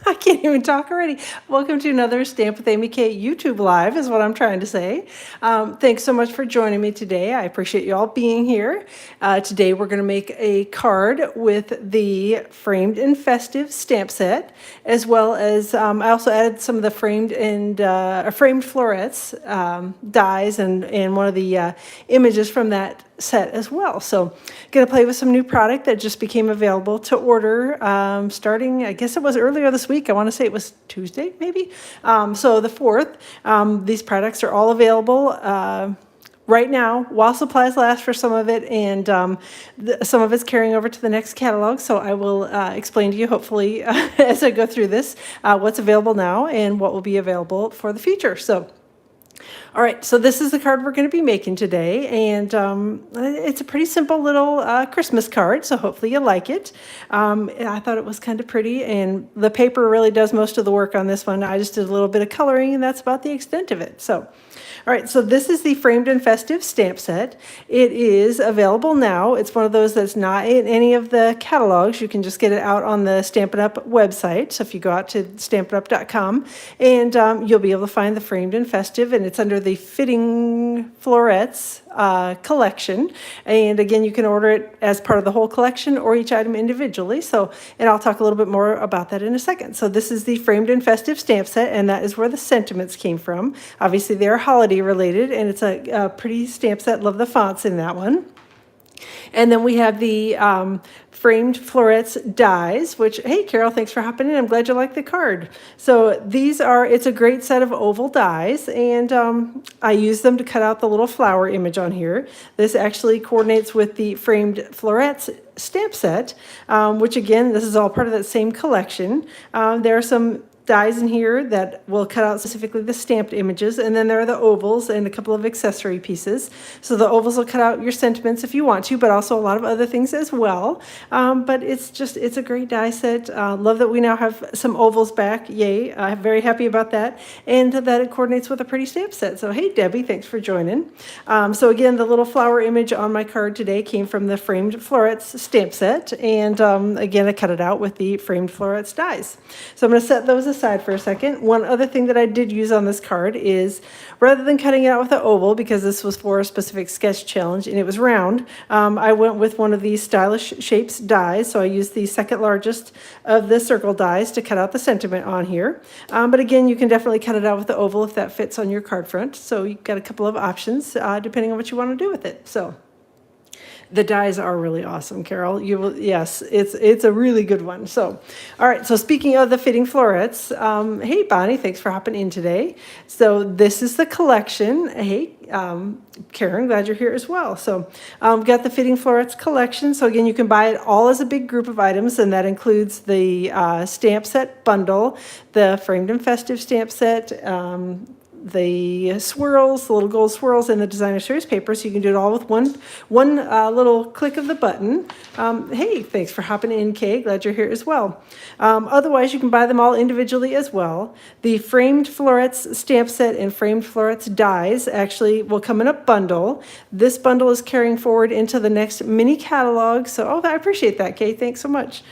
I can't even talk already. Welcome to another Stamp with Amy K YouTube Live is what I'm trying to say. Thanks so much for joining me today. I appreciate you all being here. Today we're going to make a card with the Framed and Festive stamp set, as well as I also added some of the framed florets dies and one of the images from that set as well. So going to play with some new product that just became available to order starting, I guess it was earlier this week. I want to say it was Tuesday, maybe. So the 4th. These products are all available right now while supplies last for some of it, and some of it's carrying over to the next catalog. So I will explain to you, hopefully, as I go through this, what's available now and what will be available for the future. So all right, so this is the card we're going to be making today, and it's a pretty simple little Christmas card, so hopefully you like it. I thought it was kind of pretty, and the paper really does most of the work on this one. I just did a little bit of coloring, and that's about the extent of it. So, all right, so this is the Framed and Festive stamp set. It is available now. It's one of those that's not in any of the catalogs. You can just get it out on the Stampin' Up website. So if you go out to stampinup.com, and you'll be able to find the Framed and Festive, and it's under the Fitting Florets collection. And again, you can order it as part of the whole collection or each item individually. So, and I'll talk a little bit more about that in a second. So this is the Framed and Festive stamp set, and that is where the sentiments came from. Obviously, they're holiday related, and it's a pretty stamp set. Love the fonts in that one. And then we have the Framed Florets dies, which, hey, Carol, thanks for hopping in. I'm glad you like the card. So these are, it's a great set of oval dies, and I use them to cut out the little flower image on here. This actually coordinates with the Framed Florets stamp set, which again, this is all part of that same collection. There are some dies in here that will cut out specifically the stamped images, and then there are the ovals and a couple of accessory pieces. So the ovals will cut out your sentiments if you want to, but also a lot of other things as well. But it's a great die set. Love that we now have some ovals back. Yay. I'm very happy about that, and that it coordinates with a pretty stamp set. So hey, Debbie, thanks for joining. So again, the little flower image on my card today came from the Framed Florets stamp set, and again, I cut it out with the Framed Florets dies. So I'm going to set those aside for a second. One other thing that I did use on this card is, rather than cutting it out with an oval, because this was for a specific sketch challenge and it was round, I went with one of these stylish shapes dies. So I used the second largest of the circle dies to cut out the sentiment on here. But again, you can definitely cut it out with the oval if that fits on your card front. So you've got a couple of options depending on what you want to do with it. So the dies are really awesome, Carol. You will, yes, it's a really good one. So, all right. So speaking of the Fitting Florets, hey Bonnie, thanks for hopping in today. So this is the collection. Hey, Karen, glad you're here as well. So we've got the Fitting Florets collection. So again, you can buy it all as a big group of items, and that includes the stamp set bundle, the Framed and Festive stamp set, the swirls, the little gold swirls, and the designer series paper. So you can do it all with one little click of the button. Hey, thanks for hopping in, Kay. Glad you're here as well. Otherwise, you can buy them all individually as well. The Framed Florets stamp set and Framed Florets dies actually will come in a bundle. This bundle is carrying forward into the next mini catalog. So, I appreciate that, Kay. Thanks so much.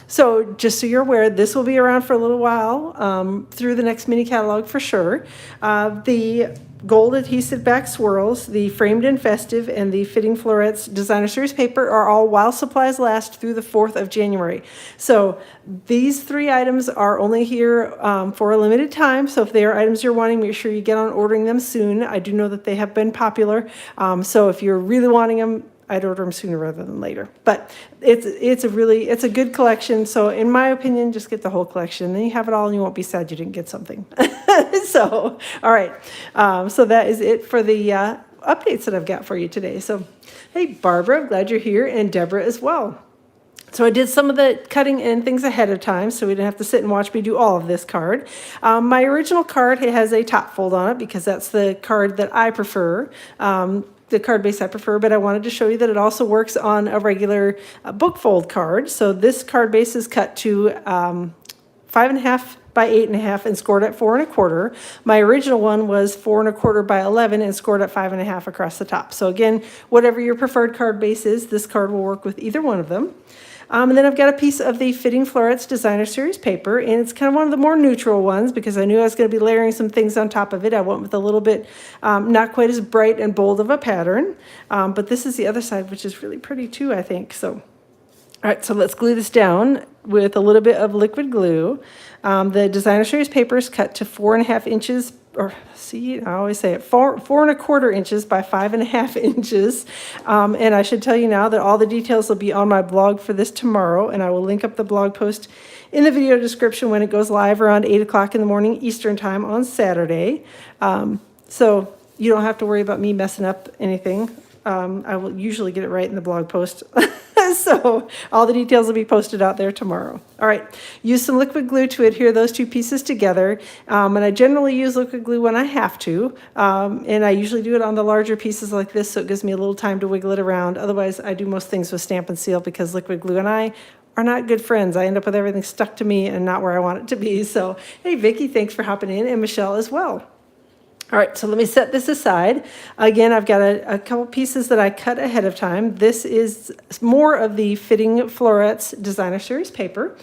So just so you're aware, this will be around for a little while through the next mini catalog for sure. The gold adhesive back swirls, the Framed and Festive, and the Fitting Florets designer series paper are all while supplies last through the 4th of January. So these 3 items are only here for a limited time. So if they are items you're wanting, make sure you get on ordering them soon. I do know that they have been popular. So if you're really wanting them, I'd order them sooner rather than later. But it's a good collection. So in my opinion, just get the whole collection. Then you have it all and you won't be sad you didn't get something. So, all right. So that is it for the updates that I've got for you today. So, hey, Barbara, glad you're here, and Deborah as well. So I did some of the cutting and things ahead of time, so we didn't have to sit and watch me do all of this card. My original card, it has a top fold on it because that's the card that I prefer. The card base I prefer, but I wanted to show you that it also works on a regular book fold card. So this card base is cut to 5.5 by 8.5 and scored at 4 1/4. My original one was 4 1/4 by 11 and scored at 5.5 across the top. So again, whatever your preferred card base is, this card will work with either one of them. And then I've got a piece of the Fitting Florets Designer Series paper, and it's kind of one of the more neutral ones because I knew I was going to be layering some things on top of it. I went with a little bit, not quite as bright and bold of a pattern, but this is the other side, which is really pretty too, I think. So, all right, so let's glue this down with a little bit of liquid glue. The Designer Series paper is cut to 4.5 inches, or see, I always say it, 4.25 inches by 5.5 inches. And I should tell you now that all the details will be on my blog for this tomorrow, and I will link up the blog post in the video description when it goes live around 8 o'clock in the morning Eastern time on Saturday. So you don't have to worry about me messing up anything. I will usually get it right in the blog post. So all the details will be posted out there tomorrow. All right, use some liquid glue to adhere those two pieces together. And I generally use liquid glue when I have to. And I usually do it on the larger pieces like this, so it gives me a little time to wiggle it around. Otherwise, I do most things with Stamp and Seal because liquid glue and I are not good friends. I end up with everything stuck to me and not where I want it to be. So, hey, Vicki, thanks for hopping in, and Michelle as well. All right, so let me set this aside. Again, I've got a couple pieces that I cut ahead of time. This is more of the Fitting Florets Designer Series paper.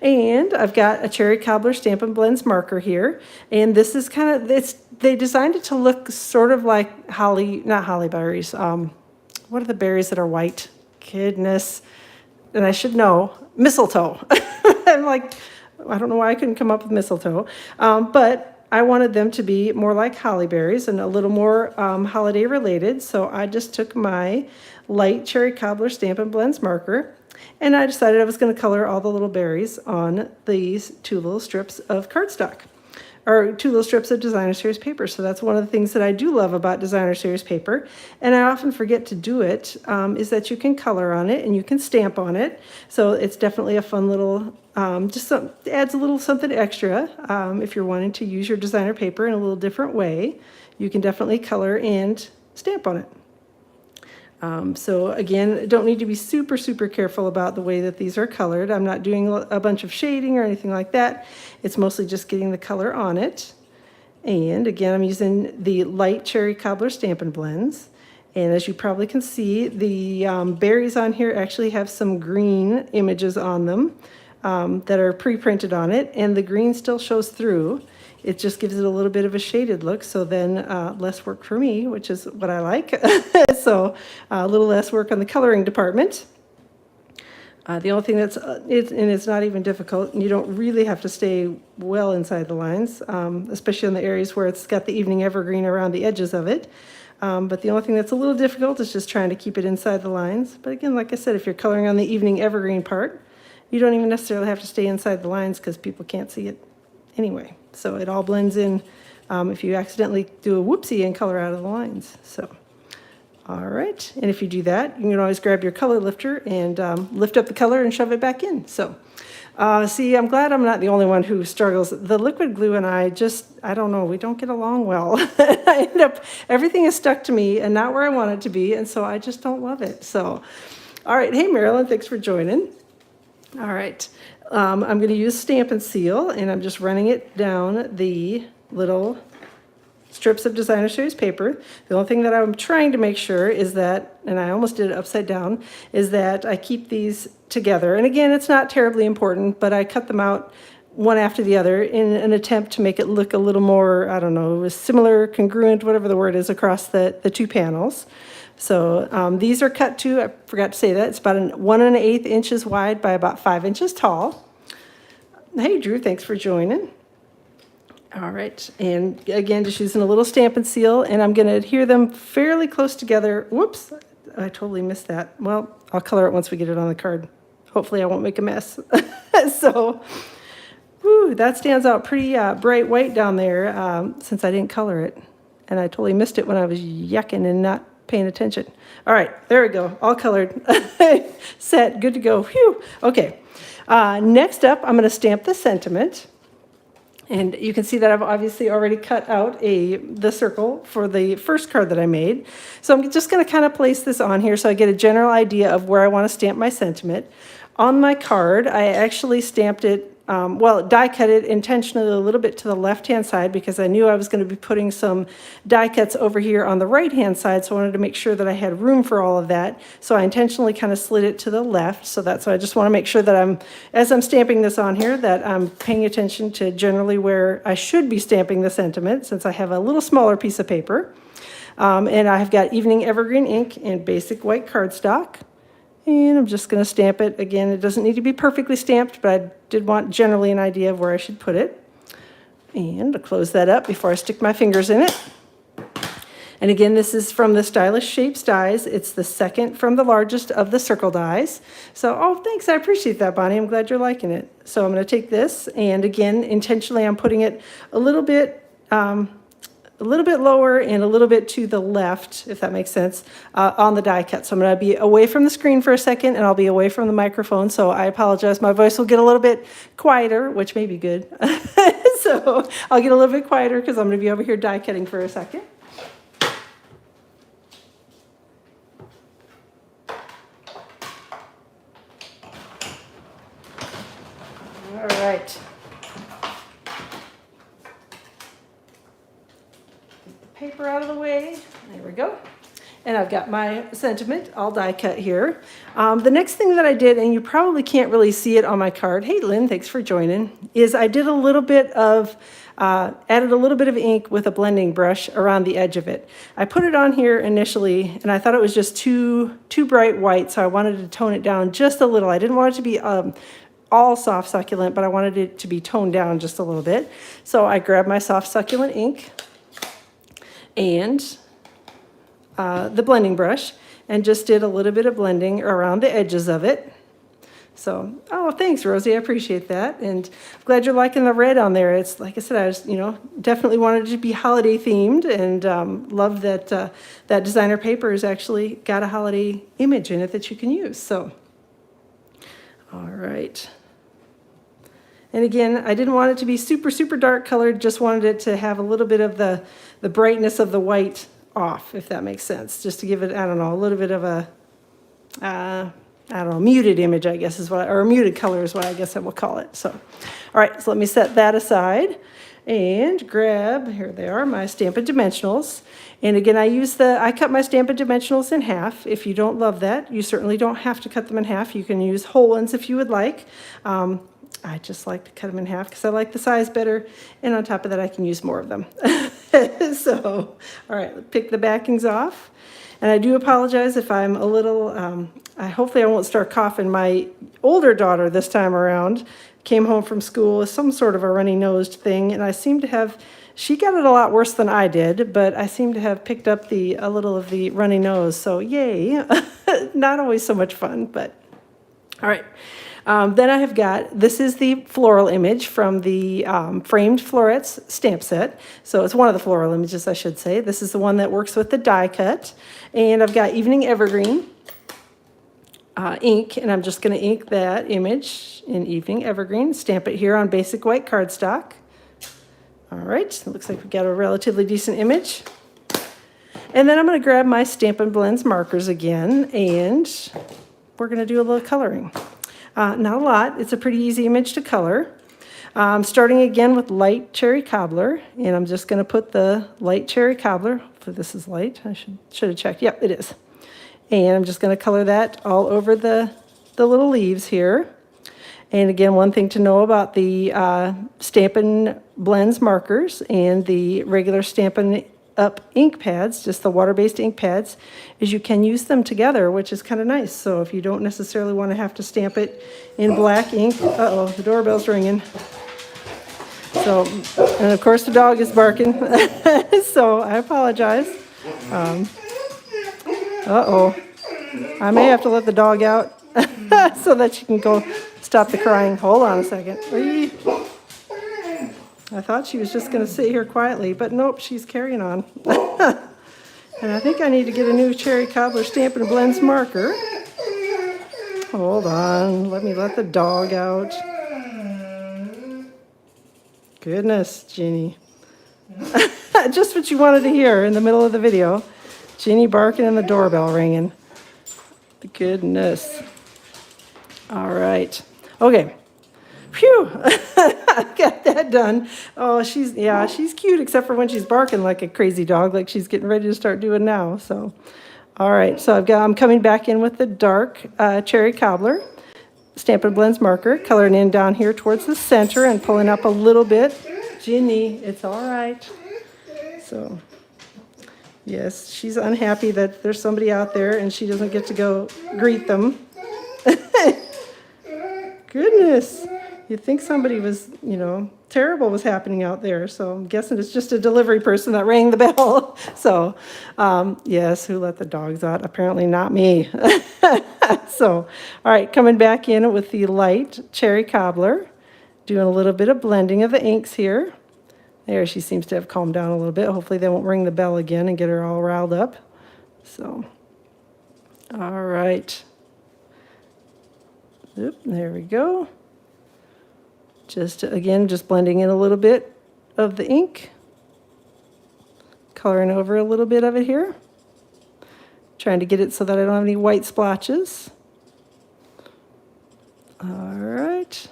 And I've got a Cherry Cobbler Stampin' Blends marker here. And this is kind of, they designed it to look sort of like not holly berries. What are the berries that are white? Goodness. And I should know, mistletoe. I'm like, I don't know why I couldn't come up with mistletoe. But I wanted them to be more like holly berries and a little more holiday related. So I just took my light Cherry Cobbler Stampin' Blends marker, and I decided I was going to color all the little berries on these two little strips of cardstock, or two little strips of Designer Series paper. So that's one of the things that I do love about Designer Series paper, and I often forget to do it, is that you can color on it and you can stamp on it. So it's definitely a fun little, adds a little something extra. If you're wanting to use your designer paper in a little different way, you can definitely color and stamp on it. So again, don't need to be super, super careful about the way that these are colored. I'm not doing a bunch of shading or anything like that. It's mostly just getting the color on it. And again, I'm using the light Cherry Cobbler Stampin' Blends. And as you probably can see, the berries on here actually have some green images on them that are pre-printed on it, and the green still shows through. It just gives it a little bit of a shaded look, so then less work for me, which is what I like. So a little less work on the coloring department. The only thing and it's not even difficult, and you don't really have to stay well inside the lines, especially in the areas where it's got the evening evergreen around the edges of it. But the only thing that's a little difficult is just trying to keep it inside the lines. But again, like I said, if you're coloring on the evening evergreen part, you don't even necessarily have to stay inside the lines because people can't see it anyway. So it all blends in if you accidentally do a whoopsie and color out of the lines. So, all right. And if you do that, you can always grab your color lifter and lift up the color and shove it back in. So, see, I'm glad I'm not the only one who struggles. The liquid glue and I don't know, we don't get along well. I end up, everything is stuck to me and not where I want it to be. And so I just don't love it. So, all right. Hey, Marilyn, thanks for joining. All right, I'm going to use Stampin' Seal, and I'm just running it down the little strips of Designer Series paper. The only thing that I'm trying to make sure is that, and I almost did it upside down, is that I keep these together. And again, it's not terribly important, but I cut them out one after the other in an attempt to make it look a little more, I don't know, similar, congruent, whatever the word is, across the two panels. So these are cut to, I forgot to say that, it's about 1 1/8 inches wide by about 5 inches tall. Hey, Drew, thanks for joining. All right, and again, just using a little Stampin' Seal, and I'm going to adhere them fairly close together. Whoops, I totally missed that. Well, I'll color it once we get it on the card. Hopefully I won't make a mess. So, whew, that stands out pretty bright white down there since I didn't color it. And I totally missed it when I was yucking and not paying attention. All right, there we go, all colored. Set, good to go. Phew. Okay, next up, I'm going to stamp the sentiment. And you can see that I've obviously already cut out the circle for the first card that I made. So I'm just going to kind of place this on here so I get a general idea of where I want to stamp my sentiment. On my card, I actually stamped it die cut it intentionally a little bit to the left-hand side because I knew I was going to be putting some die cuts over here on the right-hand side, so I wanted to make sure that I had room for all of that. So I intentionally kind of slid it to the left, so that's why I just want to make sure that as I'm stamping this on here, that I'm paying attention to generally where I should be stamping the sentiment, since I have a little smaller piece of paper. And I've got Evening Evergreen ink and basic white cardstock. And I'm just going to stamp it. Again, it doesn't need to be perfectly stamped, but I did want generally an idea of where I should put it. And I'll close that up before I stick my fingers in it. And again, this is from the Stylish Shapes dies. It's the second from the largest of the circle dies. So, oh, thanks. I appreciate that, Bonnie. I'm glad you're liking it. So I'm going to take this, and again, intentionally, I'm putting it a little bit lower and a little bit to the left, if that makes sense, on the die cut. So I'm going to be away from the screen for a second, and I'll be away from the microphone. So I apologize. My voice will get a little bit quieter, which may be good. So I'll get a little bit quieter because I'm going to be over here die cutting for a second. All right. Paper out of the way. There we go. And I've got my sentiment all die cut here. The next thing that I did, and you probably can't really see it on my card, hey Lynn, thanks for joining, is I did a little bit of, added a little bit of ink with a blending brush around the edge of it. I put it on here initially, and I thought it was just too bright white, so I wanted to tone it down just a little. I didn't want it to be all soft succulent, but I wanted it to be toned down just a little bit. So I grabbed my soft succulent ink and the blending brush and just did a little bit of blending around the edges of it. So, oh, thanks, Rosie. I appreciate that. And I'm glad you're liking the red on there. It's like I said, I was, definitely wanted it to be holiday themed, and love that that designer paper has actually got a holiday image in it that you can use. So, all right. And again, I didn't want it to be super, super dark colored, just wanted it to have a little bit of the brightness of the white off, if that makes sense, just to give it, I don't know, a little bit of a, I don't know, muted image, I guess is what, or muted color is what I guess I will call it. So, all right, so let me set that aside and grab, here they are, my Stampin' Dimensionals. And again, I cut my Stampin' Dimensionals in half. If you don't love that, you certainly don't have to cut them in half. You can use whole ones if you would like. I just like to cut them in half because I like the size better, and on top of that, I can use more of them. So, all right, pick the backings off. And I do apologize if I'm a little, hopefully I won't start coughing. My older daughter this time around came home from school with some sort of a runny-nosed thing, and I seem to have, she got it a lot worse than I did, but I seem to have picked up a little of the runny nose, so yay. Not always so much fun, but all right. Then I have got, this is the floral image from the Framed Florets stamp set. So it's one of the floral images, I should say. This is the one that works with the die cut. And I've got Evening Evergreen ink, and I'm just going to ink that image in Evening Evergreen, stamp it here on basic white cardstock. All right, it looks like we've got a relatively decent image. And then I'm going to grab my Stampin' Blends markers again, and we're going to do a little coloring. Not a lot. It's a pretty easy image to color. Starting again with light cherry cobbler, and I'm just going to put the light cherry cobbler. Hopefully this is light. I should have checked. Yep, it is. And I'm just going to color that all over the little leaves here. And again, one thing to know about the Stampin' Blends markers and the regular Stampin' Up ink pads, just the water-based ink pads, is you can use them together, which is kind of nice. So if you don't necessarily want to have to stamp it in black ink, uh-oh, the doorbell's ringing. So, and of course the dog is barking, so I apologize. Uh-oh, I may have to let the dog out so that she can go stop the crying. Hold on a second. I thought she was just going to sit here quietly, but nope, she's carrying on. And I think I need to get a new cherry cobbler Stampin' Blends marker. Hold on, let me let the dog out. Goodness, Ginny. Just what you wanted to hear in the middle of the video. Ginny barking and the doorbell ringing. Goodness. All right. Okay. Phew, got that done. Oh, she's cute, except for when she's barking like a crazy dog, like she's getting ready to start doing now. So, all right, so I'm coming back in with the dark cherry cobbler, Stampin' Blends marker, coloring in down here towards the center and pulling up a little bit. Ginny, it's all right. So, yes, she's unhappy that there's somebody out there and she doesn't get to go greet them. Goodness, you'd think somebody was, terrible was happening out there. So I'm guessing it's just a delivery person that rang the bell. So, yes, who let the dogs out? Apparently not me. So, all right, coming back in with the light cherry cobbler, doing a little bit of blending of the inks here. There, she seems to have calmed down a little bit. Hopefully they won't ring the bell again and get her all riled up. So, all right. Oop, there we go. Just blending in a little bit of the ink. Coloring over a little bit of it here. Trying to get it so that I don't have any white splotches. All right.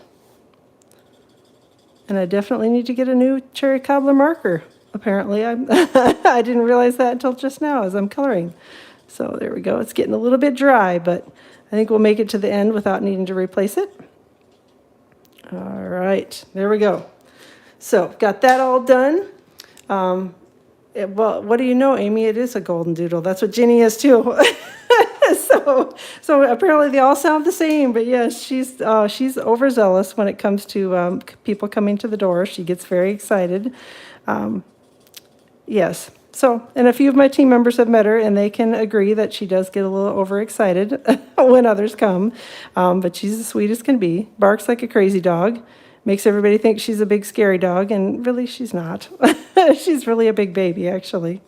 And I definitely need to get a new cherry cobbler marker. Apparently, I didn't realize that until just now as I'm coloring. So there we go. It's getting a little bit dry, but I think we'll make it to the end without needing to replace it. All right, there we go. So got that all done. Well, what do you know, Amy? It is a golden doodle. That's what Ginny is too. So apparently they all sound the same, but yes, she's overzealous when it comes to people coming to the door. She gets very excited. Yes. So, and a few of my team members have met her, and they can agree that she does get a little overexcited when others come. But she's as sweet as can be. Barks like a crazy dog. Makes everybody think she's a big scary dog, and really she's not. She's really a big baby, actually.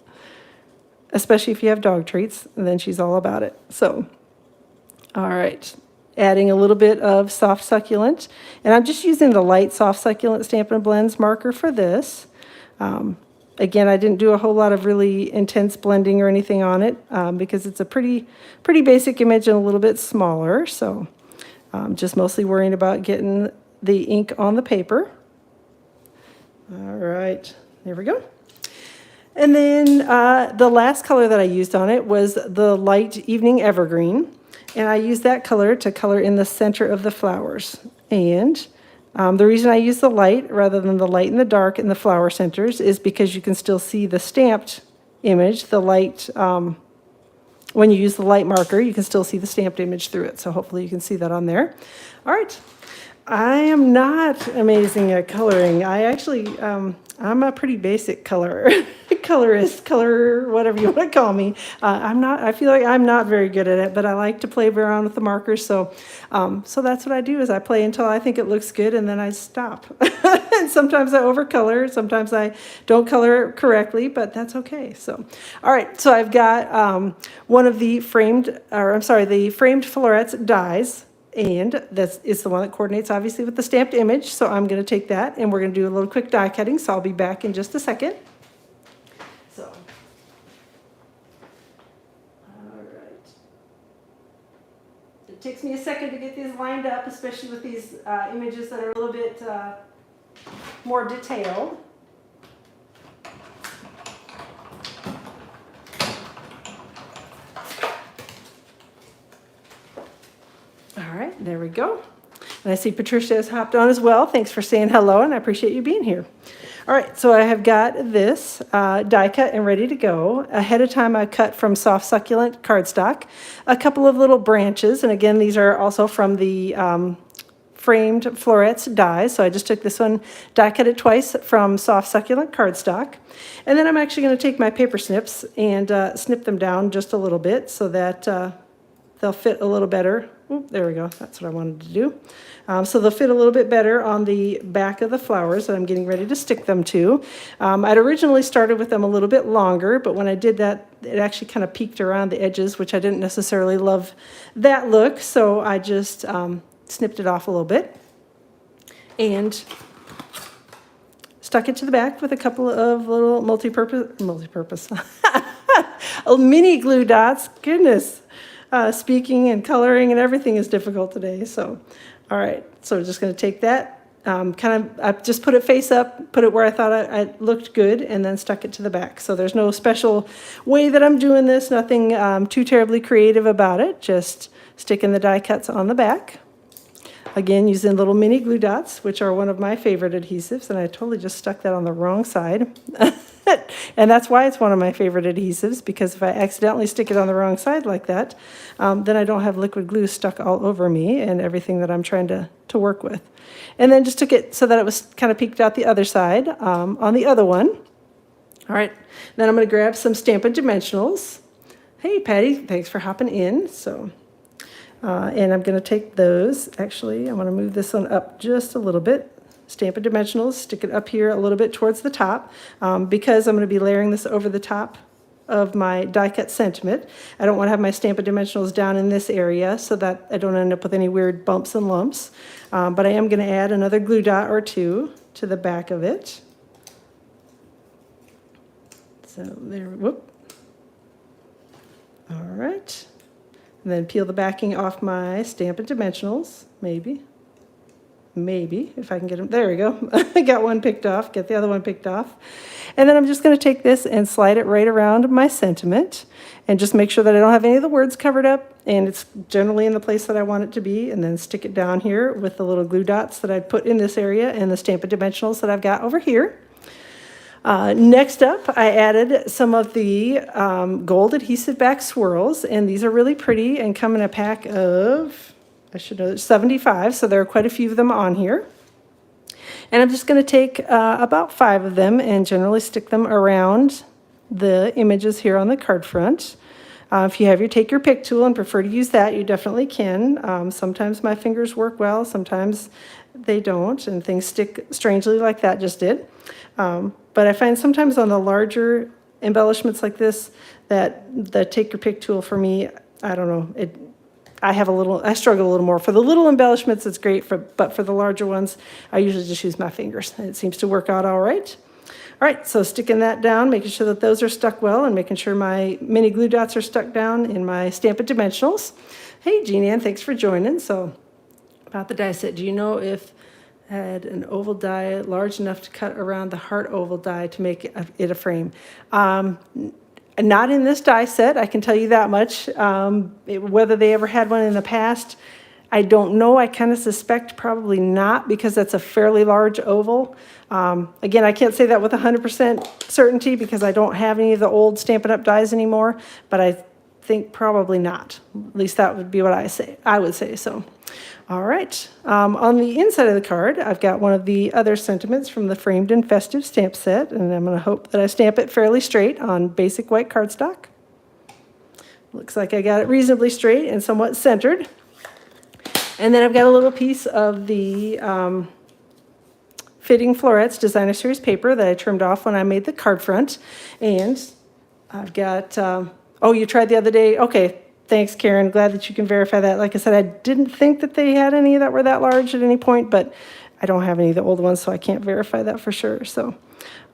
Especially if you have dog treats, and then she's all about it. So, all right. Adding a little bit of soft succulent. And I'm just using the light soft succulent Stampin' Blends marker for this. Again, I didn't do a whole lot of really intense blending or anything on it because it's a pretty basic image and a little bit smaller. So just mostly worrying about getting the ink on the paper. All right, there we go. And then the last color that I used on it was the light evening evergreen. And I used that color to color in the center of the flowers. And the reason I use the light rather than the light and the dark in the flower centers is because you can still see the stamped image, the light, when you use the light marker, you can still see the stamped image through it. So hopefully you can see that on there. All right. I am not amazing at coloring. I actually, I'm a pretty basic colorer, whatever you want to call me. I feel like I'm not very good at it, but I like to play around with the markers. So that's what I do is I play until I think it looks good and then I stop. And sometimes I overcolor, sometimes I don't color correctly, but that's okay. So, all right. So I've got one of the framed Florets dies. And it's the one that coordinates obviously with the stamped image. So I'm going to take that and we're going to do a little quick die cutting. So I'll be back in just a second. So, all right. It takes me a second to get these lined up, especially with these images that are a little bit more detailed. All right, there we go. And I see Patricia has hopped on as well. Thanks for saying hello, and I appreciate you being here. All right, so I have got this die cut and ready to go. Ahead of time, I cut from soft succulent cardstock a couple of little branches. And again, these are also from the Framed Florets dies. So I just took this one, die cut it twice from soft succulent cardstock. And then I'm actually going to take my paper snips and snip them down just a little bit so that they'll fit a little better. Oop, there we go. That's what I wanted to do. So they'll fit a little bit better on the back of the flowers that I'm getting ready to stick them to. I'd originally started with them a little bit longer, but when I did that, it actually kind of peeked around the edges, which I didn't necessarily love that look. So I just snipped it off a little bit and stuck it to the back with a couple of little multi-purpose mini glue dots. Goodness. Speaking and coloring and everything is difficult today. So, all right. So we're just going to take that I just put it face up, put it where I thought I looked good, and then stuck it to the back. So there's no special way that I'm doing this, nothing too terribly creative about it, just sticking the die cuts on the back. Again, using little mini glue dots, which are one of my favorite adhesives, and I totally just stuck that on the wrong side. And that's why it's one of my favorite adhesives, because if I accidentally stick it on the wrong side like that, then I don't have liquid glue stuck all over me and everything that I'm trying to work with. And then just took it so that it was kind of peeked out the other side on the other one. All right, then I'm going to grab some Stampin' Dimensionals. Hey, Patty, thanks for hopping in. So, and I'm going to take those. Actually, I want to move this one up just a little bit. Stampin' Dimensionals, stick it up here a little bit towards the top because I'm going to be layering this over the top of my die cut sentiment. I don't want to have my Stampin' Dimensionals down in this area so that I don't end up with any weird bumps and lumps. But I am going to add another glue dot or two to the back of it. So there, whoop. All right. And then peel the backing off my Stampin' Dimensionals, maybe, if I can get them. There we go. I got one picked off, get the other one picked off. And then I'm just going to take this and slide it right around my sentiment and just make sure that I don't have any of the words covered up and it's generally in the place that I want it to be, and then stick it down here with the little glue dots that I'd put in this area and the Stampin' Dimensionals that I've got over here. Next up, I added some of the gold adhesive back swirls, and these are really pretty and come in a pack of, I should know, 75, so there are quite a few of them on here. And I'm just going to take about 5 of them and generally stick them around the images here on the card front. If you have your take your pick tool and prefer to use that, you definitely can. Sometimes my fingers work well, sometimes they don't, and things stick strangely like that just did. But I find sometimes on the larger embellishments like this that the take your pick tool for me, I don't know, I struggle a little more. For the little embellishments, it's great, but for the larger ones, I usually just use my fingers, and it seems to work out all right. All right, so sticking that down, making sure that those are stuck well, and making sure my mini glue dots are stuck down in my Stampin' Dimensionals. Hey, Jean Ann, thanks for joining. So about the die set, do you know if I had an oval die large enough to cut around the heart oval die to make it a frame? Not in this die set, I can tell you that much. Whether they ever had one in the past, I don't know. I kind of suspect probably not, because that's a fairly large oval. Again, I can't say that with 100% certainty because I don't have any of the old Stampin' Up! Dies anymore, but I think probably not. At least that would be what I would say so. All right, on the inside of the card, I've got one of the other sentiments from the Framed and Festive stamp set, and I'm going to hope that I stamp it fairly straight on basic white cardstock. Looks like I got it reasonably straight and somewhat centered. And then I've got a little piece of the Fitting Florets Designer Series paper that I trimmed off when I made the card front. And I've got, oh, you tried the other day? Okay. Thanks, Karen. Glad that you can verify that. Like I said, I didn't think that they had any that were that large at any point, but I don't have any of the old ones, so I can't verify that for sure. So,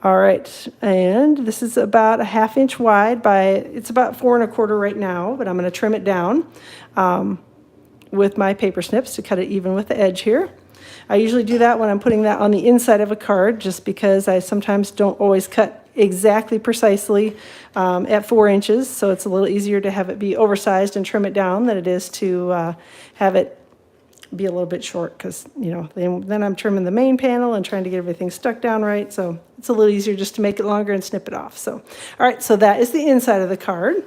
all right. And this is about a 1/2 inch wide it's about 4 1/4 right now, but I'm going to trim it down with my paper snips to cut it even with the edge here. I usually do that when I'm putting that on the inside of a card, just because I sometimes don't always cut exactly precisely at 4 inches, so it's a little easier to have it be oversized and trim it down than it is to have it be a little bit short, because then I'm trimming the main panel and trying to get everything stuck down right, so it's a little easier just to make it longer and snip it off. So all right, so that is the inside of the card.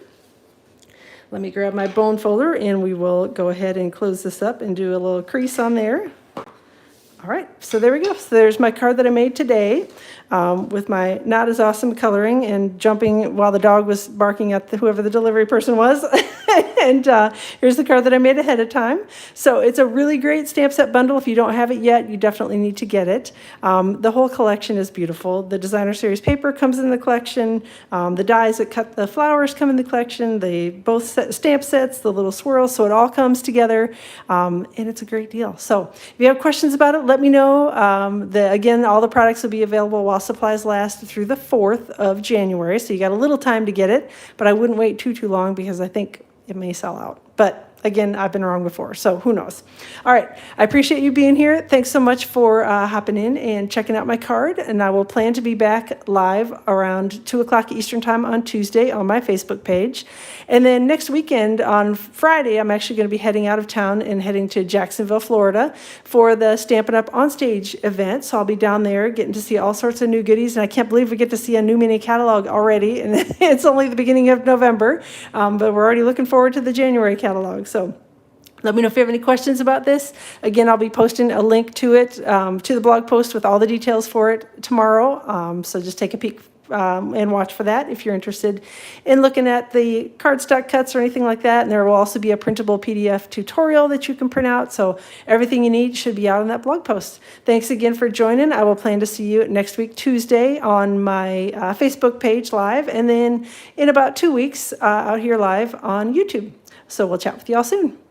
Let me grab my bone folder and we will go ahead and close this up and do a little crease on there. All right, so there we go. So there's my card that I made today with my not as awesome coloring and jumping while the dog was barking at whoever the delivery person was. And here's the card that I made ahead of time. So it's a really great stamp set bundle. If you don't have it yet, you definitely need to get it. The whole collection is beautiful. The Designer Series paper comes in the collection. The dies that cut the flowers come in the collection. Both stamp sets, the little swirls, so it all comes together. And it's a great deal. So if you have questions about it, let me know. Again, all the products will be available while supplies last through the 4th of January. So you got a little time to get it, but I wouldn't wait too long because I think it may sell out. But again, I've been wrong before, so who knows? All right, I appreciate you being here. Thanks so much for hopping in and checking out my card, and I will plan to be back live around 2 o'clock Eastern Time on Tuesday on my Facebook page. And then next weekend on Friday, I'm actually going to be heading out of town and heading to Jacksonville, Florida for the Stampin' Up! Onstage event. So I'll be down there getting to see all sorts of new goodies, and I can't believe we get to see a new mini catalog already, and it's only the beginning of November, but we're already looking forward to the January catalog. So let me know if you have any questions about this. Again, I'll be posting a link to it, to the blog post with all the details for it tomorrow. So just take a peek and watch for that if you're interested in looking at the cardstock cuts or anything like that. And there will also be a printable PDF tutorial that you can print out. So everything you need should be out on that blog post. Thanks again for joining. I will plan to see you next week, Tuesday, on my Facebook page live, and then in about 2 weeks out here live on YouTube. So we'll chat with you all soon.